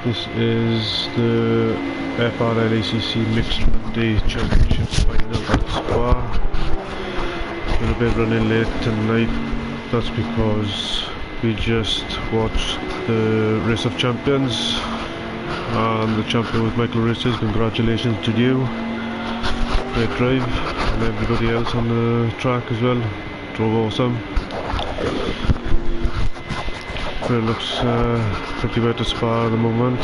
This is the FRL ACC Mixed Monday Championship final at Spa. We're a bit running late tonight. That's because we just watched the Race of Champions and the champion was Michael Races. Congratulations to you. Great drive, and everybody else on the track as well. Drove awesome. It looks pretty bad to Spa at the moment.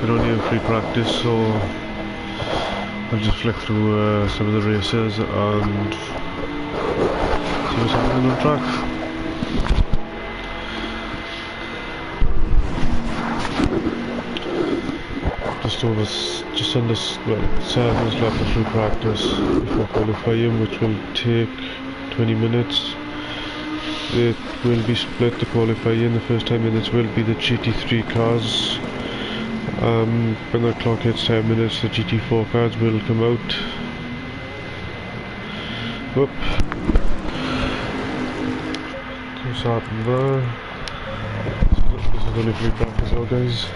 We're only in free practice, so I'll just flick through some of the races and see what's happening on track. Just under 7 is left of free practice before qualifying, which will take 20 minutes. It will be split to qualifying. The first 10 minutes will be the GT3 cars. When the clock hits 10 minutes, the GT4 cars will come out. Whoop. What's happened there? This is only free practice now, guys.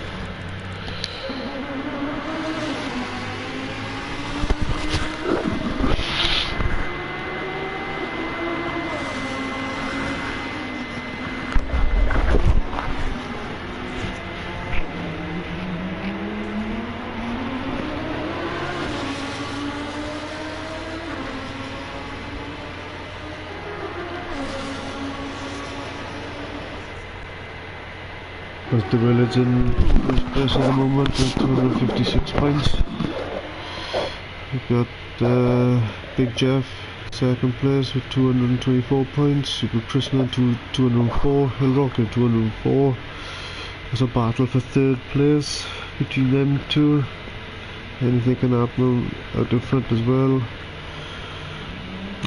As the Willard's in first place at the moment with 256 points. We've got Big Jeff second place with 224 points. We've got Krishna 204, Hillrock at 204. There's a battle for third place between them two. Anything can happen out in front as well.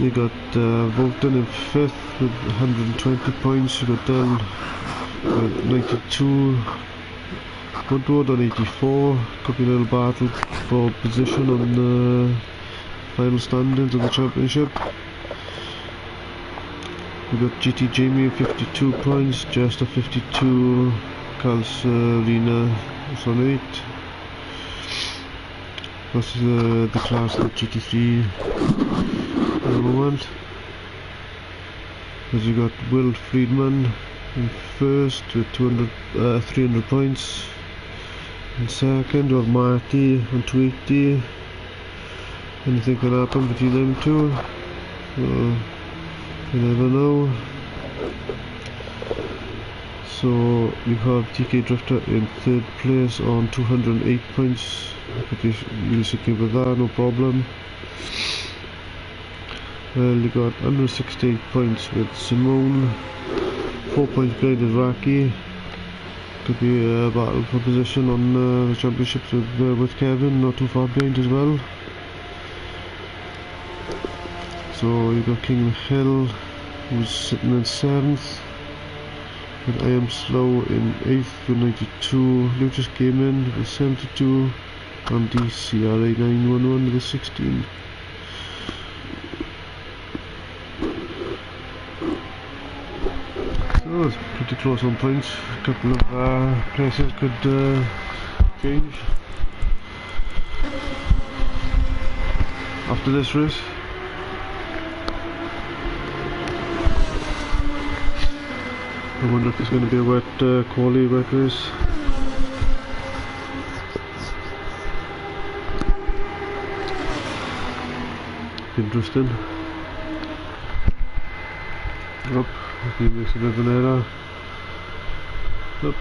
You got Volton in fifth with 120 points. You got Del 92, Woodward on 84. Could be a little battle for position on the final standings of the championship. We got GT Jamie 52 points, Jester 52, Calcerina is on 8. That's the class of GT3 at the moment. As you got Will Friedman in first with 300 points. In second we have Marty on 280. Anything can happen between them two, so you never know. So we have TK Drifter in third place on 208 points. Could be really secure with that, no problem. Well, you got 168 points with Simone. 4 points behind is Raki. Could be a battle for position on the championships with Kevin, not too far behind as well. So you got King Hill, who's sitting in 7th. And I Am Slow in 8th with 92. Lucas Gaming with 72. And DCRA 911 with 16. So it's pretty close on points. A couple of places could change after this race. I wonder if it's going to be a wet quali wet race. Interesting. Up, he makes a bit of an error. Up.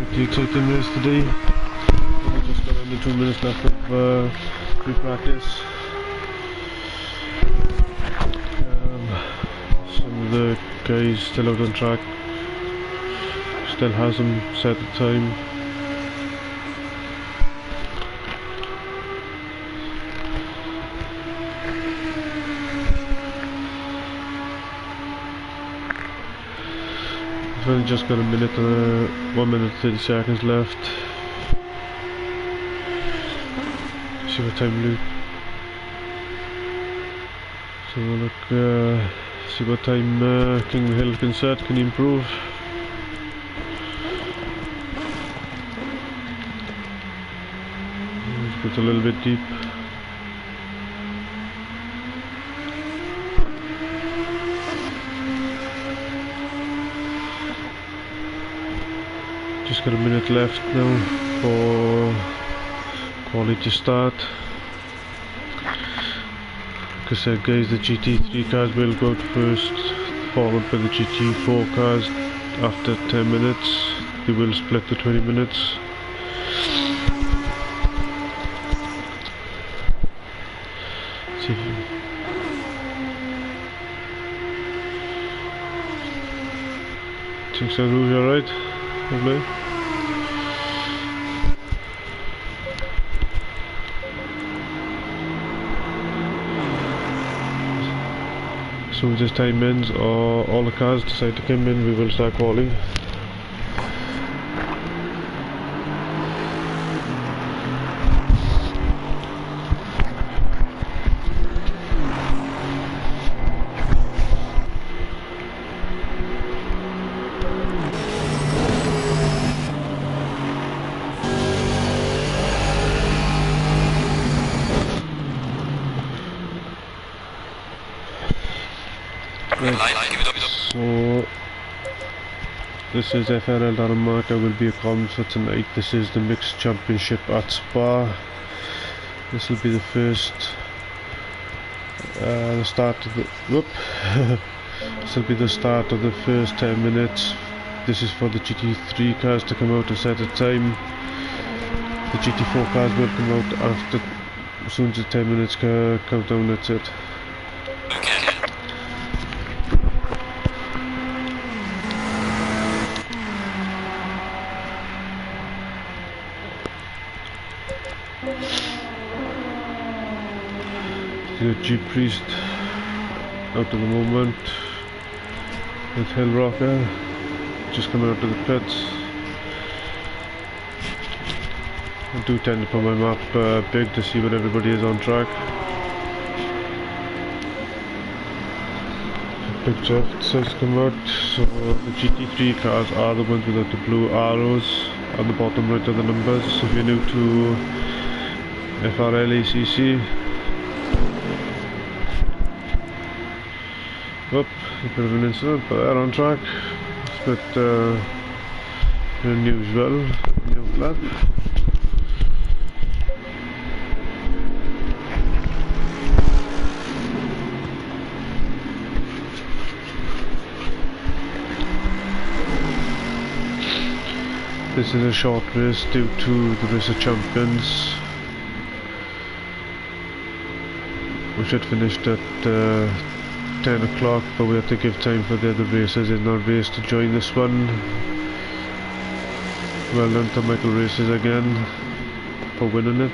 Pretty exciting race today. We just got under 2 minutes left of pre-practice. Some of the guys still out on track. Still hasn't set the time. We've only just got a minute and 1 minute 30 seconds left. See what time Luke. So we'll look, see what time King Hill can set, can he improve? It's a little bit deep. Just got a minute left now for quality to start. Like I said guys, the GT3 cars will go out first, followed by the GT4 cars after 10 minutes. They will split the 20 minutes. See if think so, Rouge, alright? Lovely. As soon as this time ends or all the cars decide to come in, we will start qualifying. So this is FRL Danimark. Will be a comms for tonight. This is the mixed championship at Spa. This will be the first the start of the this will be the start of the first 10 minutes. This is for the GT3 cars to come out and set a time. The GT4 cars will come out after, as soon as the 10 minutes count down. That's it. The Jeep Priest out at the moment with Frlracc just coming out of the pits. I do tend to put my map big to see what everybody is on track. Big draft says come out, so the GT3 cars are the ones without the blue arrows on the bottom right of the numbers. If you're new to FRL ACC, a bit of an incident, but they're on track. It's a bit unusual, new lap. This is a short race due to the Race of Champions, which had finished at 10 o'clock, but we have to give time for the other races in our race to join this one. Well done to Michael Races again for winning it.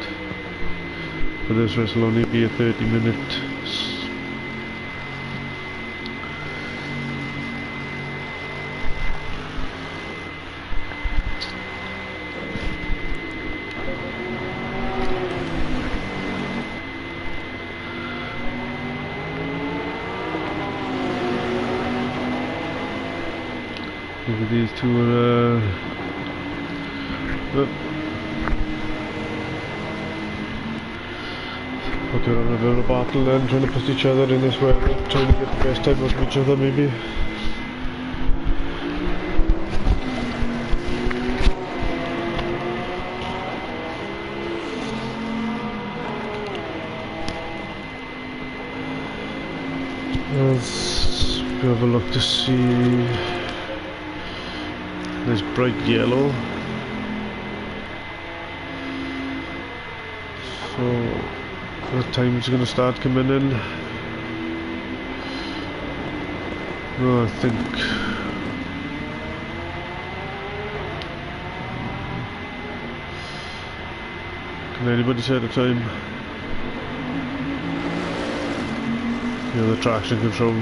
But this race will only be a 30-minute. These two are okay, we're on a little battle and trying to put each other in this way, trying to get the best time out of each other maybe. Let's have a look to see. There's bright yellow. So the time's going to start coming in. No, I think can anybody set a time? You know, the traction control.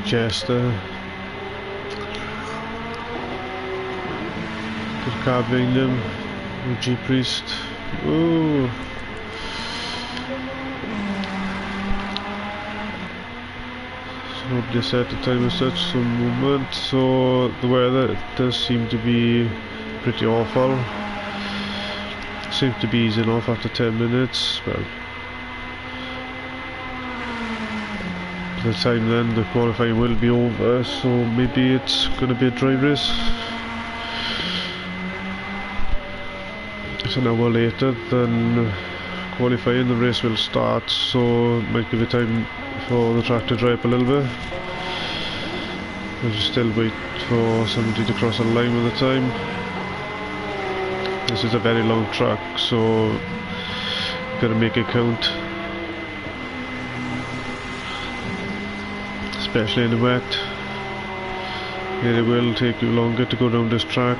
Chester. Good car behind him. G Priest. Ooh. So nobody set the time as such for the moment. So the weather does seem to be pretty awful. Seems to be easing off after 10 minutes. Well, by the time then the qualifying will be over, so maybe it's going to be a dry race. It's an hour later than qualifying, the race will start, so it might give it time for the track to dry up a little bit. We'll just still wait for somebody to cross the line with the time. This is a very long track, so gotta make it count. Especially in the wet. Yeah, it will take you longer to go down this track.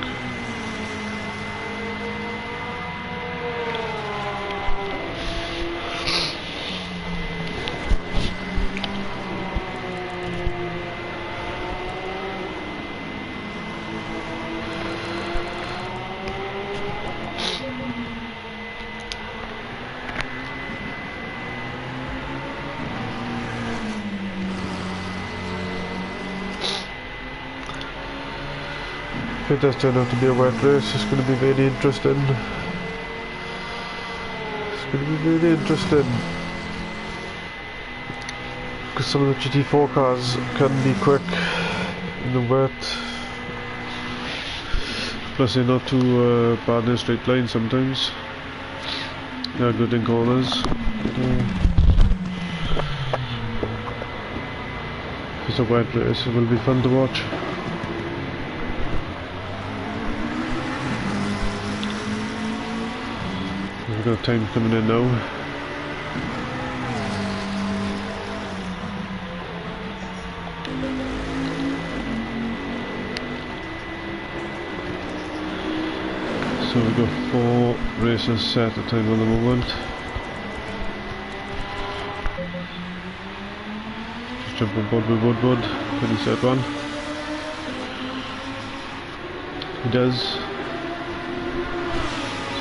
If it does turn out to be a wet race, it's going to be very interesting. It's going to be very interesting. Because some of the GT4 cars can be quick in the wet. Plus they're not too bad in a straight line sometimes. They are good in corners. If it's a wet race, it will be fun to watch. We've got time coming in now. So we've got 4 races set at time on the moment. Just jump on board with Woodward. Can he set one? He does.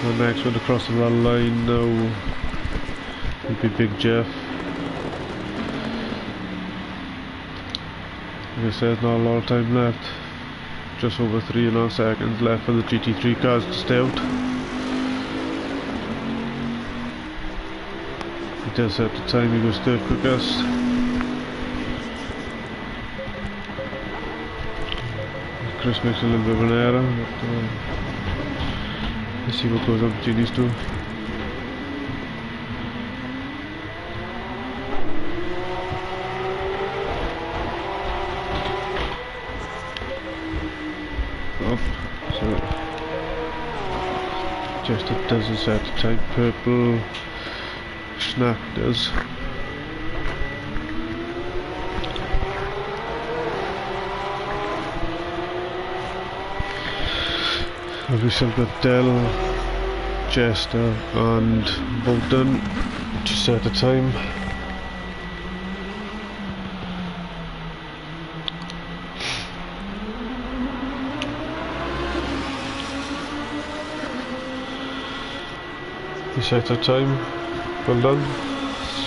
So next one to cross the line now will be Big Jeff. Like I said, not a lot of time left. Just over 3.5 seconds left for the GT3 cars to stay out. He does set the time, he goes third quickest. Chris makes a little bit of an error, but let's see what goes on between these two. Off. So just it doesn't set the time. Purple Snack does. We still got Dell, Chester and Bolton to set the time. We set the time, well done.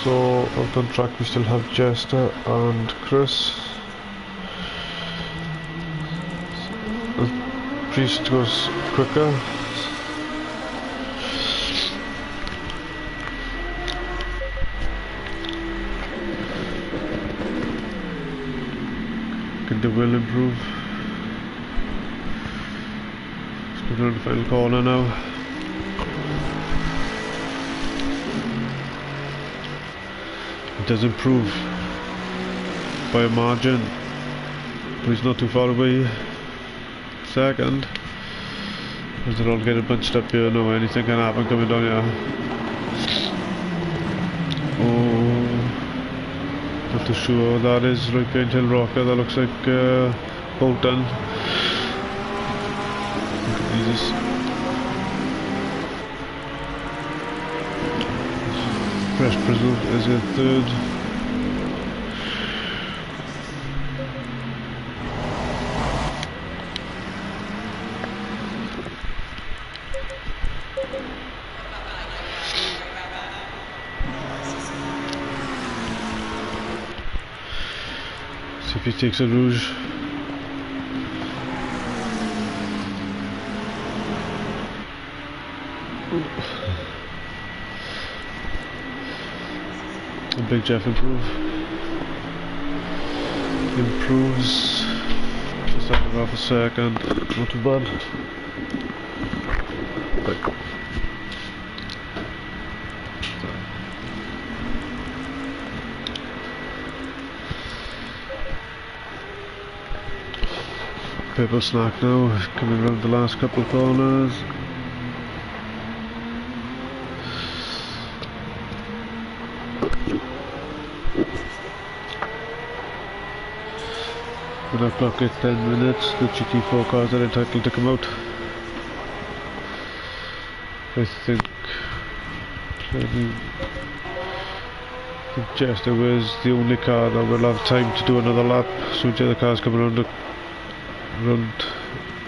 So out on track we still have Chester and Chris. Priest goes quicker. They will improve. We're on the final corner now. It does improve by a margin, but he's not too far away. Second, as they're all getting bunched up here now, anything can happen coming down here. Oh, not too sure that is right behind Hill Rocker. That looks like Bolton. Jesus. Fresh Brazil is a third. See if he takes a rouge. Big Jeff improves just after half a second, not too bad. Purple Snack now, coming around the last couple of corners. When our clock gets 10 minutes, the GT4 cars are entitled to come out. I think Jester was the only car that will have time to do another lap. So the other cars come around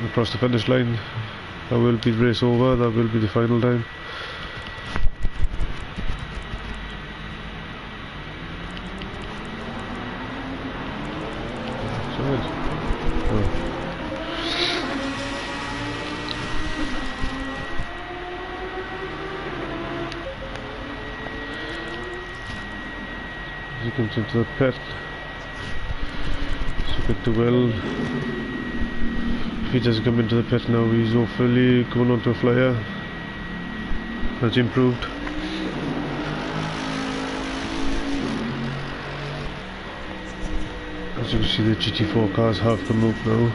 across the finish line. That will be the race over, that will be the final time. As he comes into the pit, so good to Will. If he doesn't come into the pit now, he's hopefully going on to a flyer. Has improved. As you can see, the GT4 cars have come out now.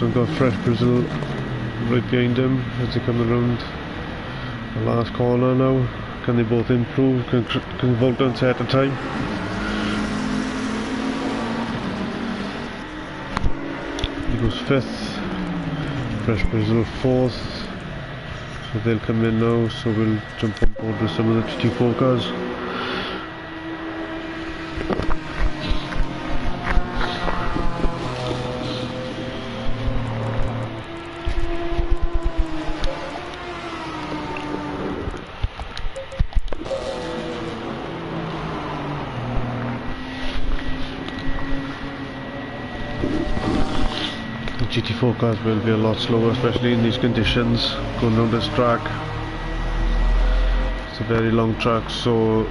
We've got Fresh Brazil right behind him as they come around the last corner now. Can they both improve? Can Volta set a time? He goes 5th, Fresh Brazil 4th, so they'll come in now, so we'll jump on board with some of the GT4 cars. GT4 cars will be a lot slower, especially in these conditions, going around this track. It's a very long track, so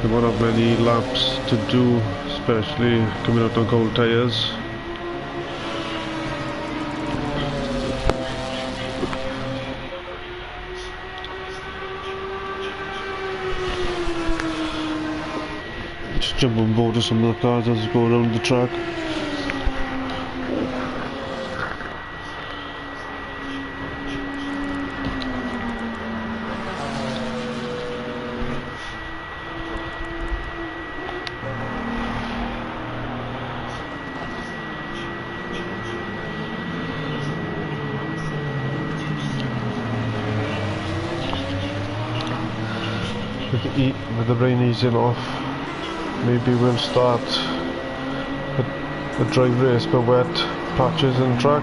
they won't have many laps to do, especially coming out on cold tyres. Just jump on board with some of the cars as we go around the track. With the rain easing off, maybe we'll start a dry race but wet patches in track.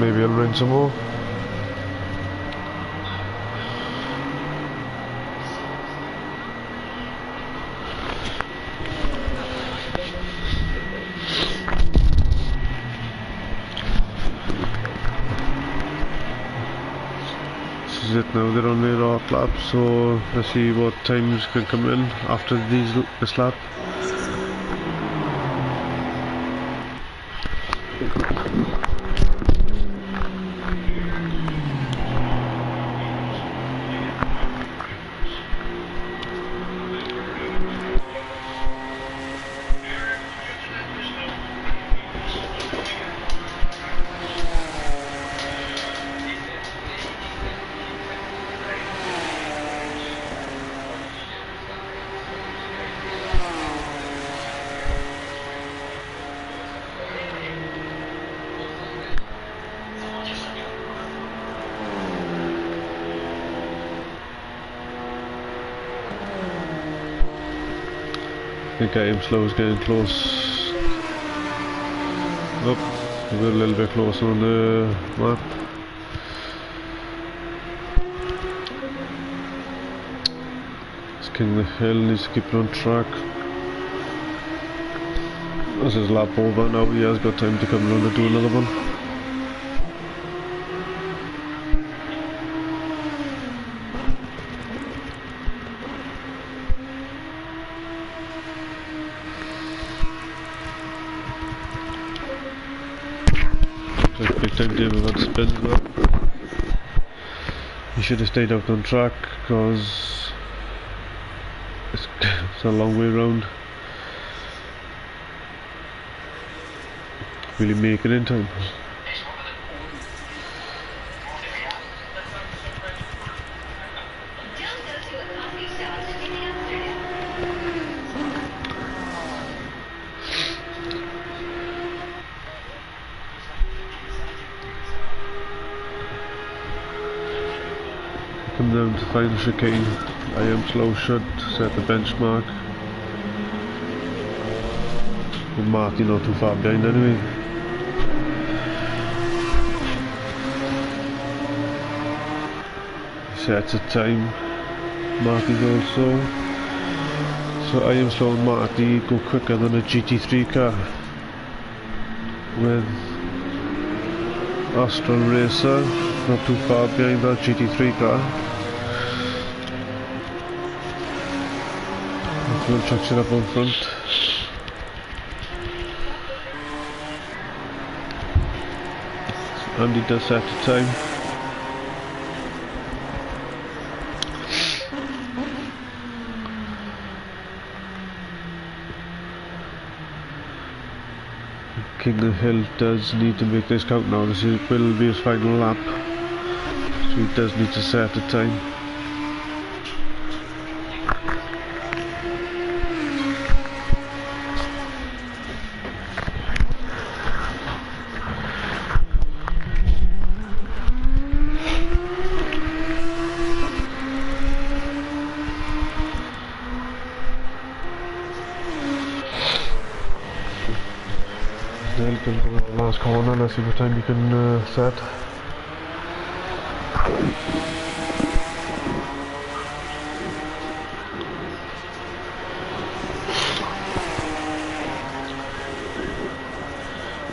Maybe I'll rain some more. it now, they're on their off lap, so let's see what times can come in after this lap. I think I am slow is getting close. Up, we're a little bit closer on the map. This King of the Hill needs to keep it on track. This is lap over now, he has got time to come around and do another one. Big time David had spins there. He should have stayed out on track because it's a long way round. Will he make it in time? Come down to final chicane. I am slow should set the benchmark. But Marty not too far behind anyway. Sets a time. Marty's also. So I am slow and Marty go quicker than a GT3 car. With Astral Racer not too far behind that GT3 car. We'll chucks it up on front. Andy does set the time. King of the Hill does need to make this count now. This will be his final lap. So he does need to set the time. Welcome to the last corner, let's see what time you can set.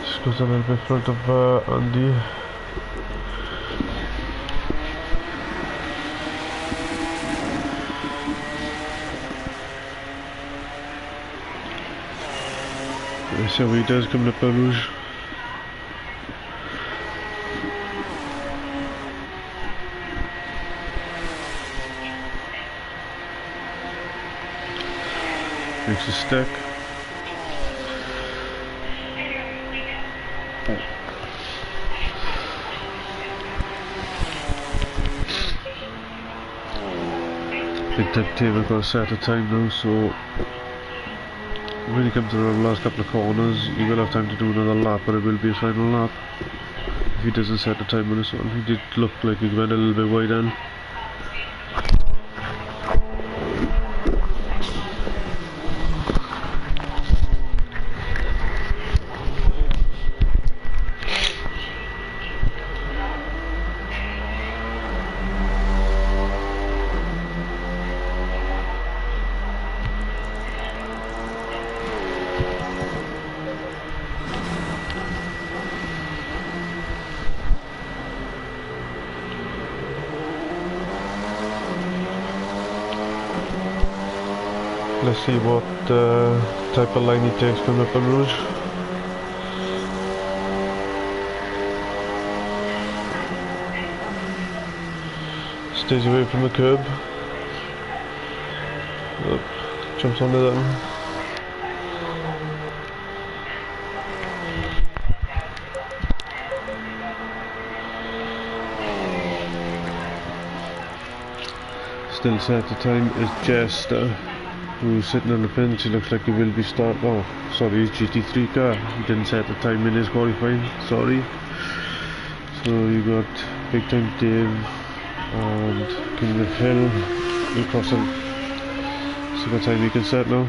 Just goes a little bit in front of Andy. So he does come to Perouge. Makes a stick. Big tip table got to set a time now, so when he comes to the last couple of corners, he will have time to do another lap, but it will be his final lap. If he doesn't set the time on this one, he did look like he went a little bit wide in. Let's see what type of line he takes from the Rouge. Stays away from the curb. Oh, jumps onto that one. Still set the time is Jester, who's sitting on the fence. He looks like he will be starting. Oh, sorry, his GT3 car. He didn't set the time in his qualifying. Sorry. So you got Big Time Dave and King of Hill. We'll cross him. See what time he can set now.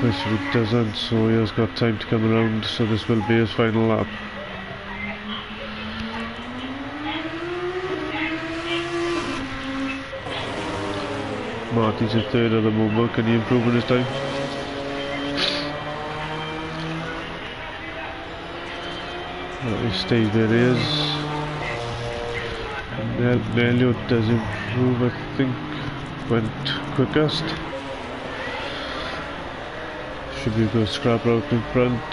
Which he doesn't, so he has got time to come around. So this will be his final lap. Marty's in third at the moment. Can he improve on his time? He stays where he is. Nelio does improve, I think. Went quickest. Should be a good scrap out in front.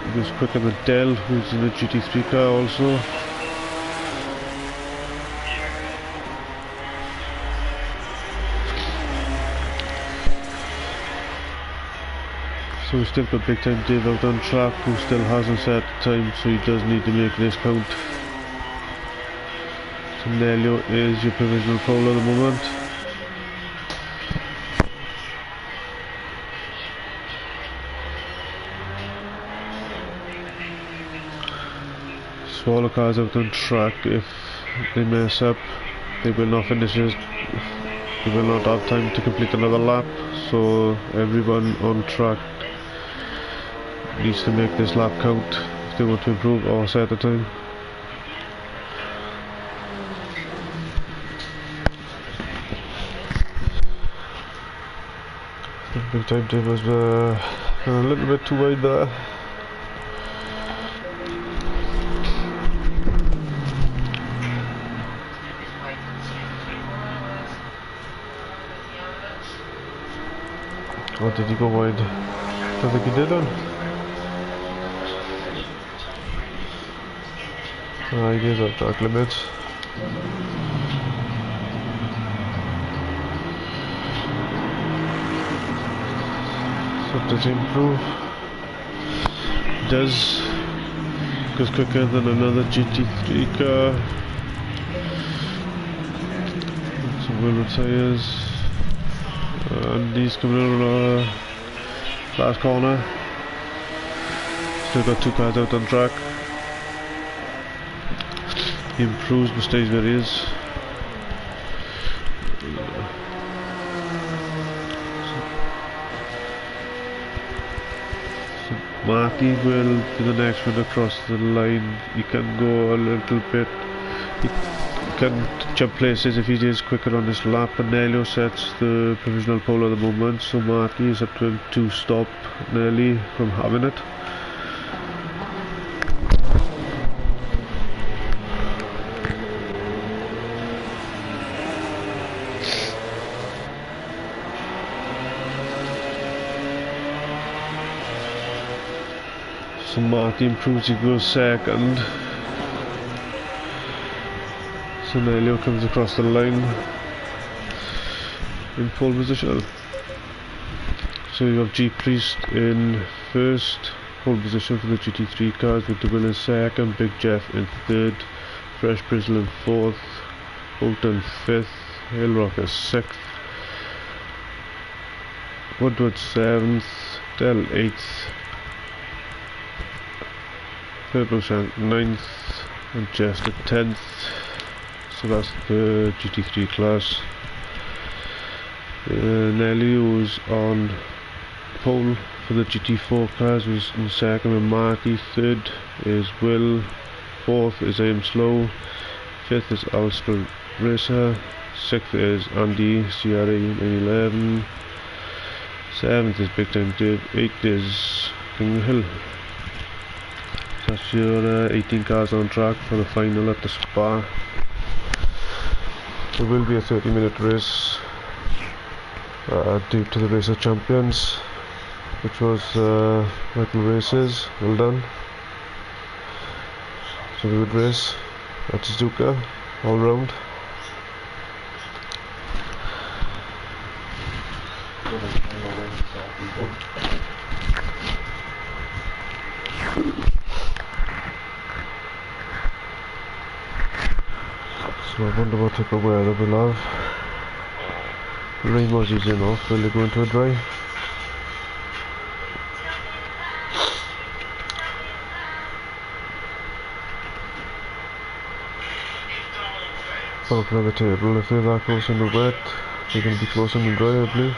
He goes quicker than Dell, who's in the GT3 car also. So we've still got Big Time Dave out on track, who still hasn't set the time, so he does need to make this count. So Nelio is your provisional pole at the moment. So all the cars out on track, if they mess up, they will not finish it. They will not have time to complete another lap, so everyone on track needs to make this lap count if they want to improve or set the time. I think Big Time Dave was a little bit too wide there. Or did he go wide? I don't think he did then. He is at track limits. So does he improve? He does. Goes quicker than another GT3 car. Some wheel tyres. And he's coming in on a last corner. Still got two cars out on track. He improves but stays where he is. So Marty will be the next one across the line. He can go a little bit. He can jump places if he is quicker on this lap, and Nelio sets the provisional pole at the moment, so Marty is up to him to stop Nelly from having it. So Marty improves, he goes second. So Nelio comes across the line in pole position. So you have G Priest in first, pole position for the GT3 cars, with DeWill in second, Big Jeff in third, Fresh Brizzle in fourth, Bolton fifth, Hillrocker sixth, Woodward seventh, Dell eighth, Purple Shank ninth, and Jester 10th. So that's the GT3 class. Nelly was on pole for the GT4 cars, was in second, and Marty. Third is Will. Fourth is Aim Slow. Fifth is Alistair Racer. Sixth is Andy CRA 911. Seventh is Big Time Dave. Eighth is King Hill. That's your 18 cars on track for the final at the Spa. It will be a 30-minute race due to the Race of Champions, which was Michael Races. Well done. So a good race at Suzuka all round. So I wonder what type of weather we'll have. The rain was easing off. Will they go into a dry? Looking at the table, if they're that close in the wet, they're going to be close in the dry, I believe.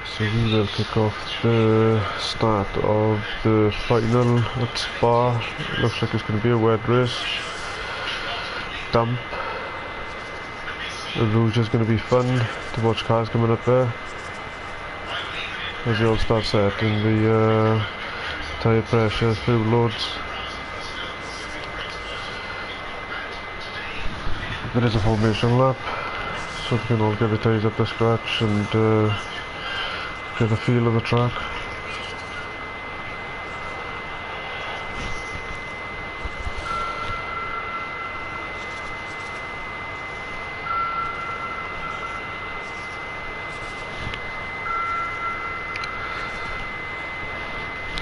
So we will kick off the start of the final at Spa. Looks like it's going to be a wet race. Damp. The Rouge is going to be fun to watch cars coming up there as they all start setting the tyre pressure through loads. There is a formation lap, so they can all get the tyres up to scratch and get a feel of the track.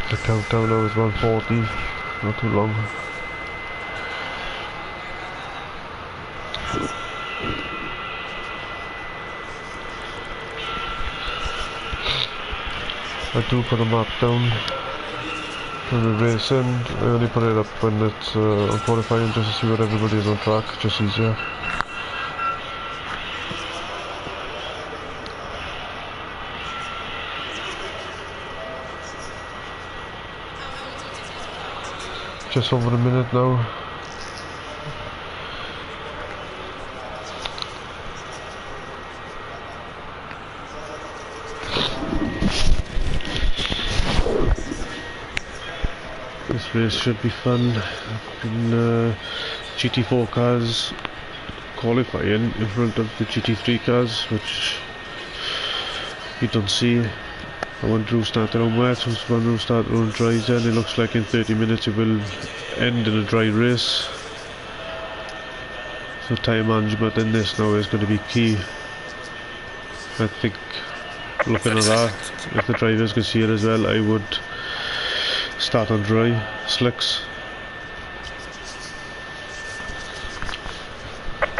The countdown now is 140, not too long. I do put a map down when we race in. I only put it up when it's on qualifying just to see where everybody is on track, just easier. Just over a minute now. This race should be fun. In GT4 cars qualifying in front of the GT3 cars, which you don't see. I wonder who started on wet, who started on dry, then it looks like in 30 minutes it will end in a dry race. So tyre management in this now is going to be key. I think, looking at that, if the drivers can see it as well, I would start on dry slicks.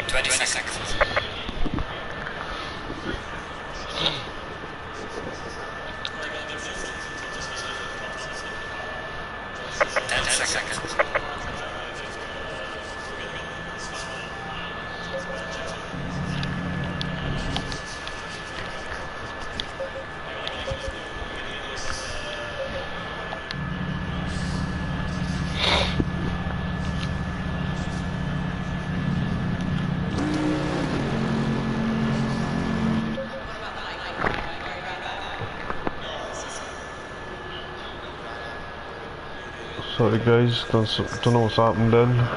20 seconds. 10 seconds. Sorry guys, don't know what's happened then.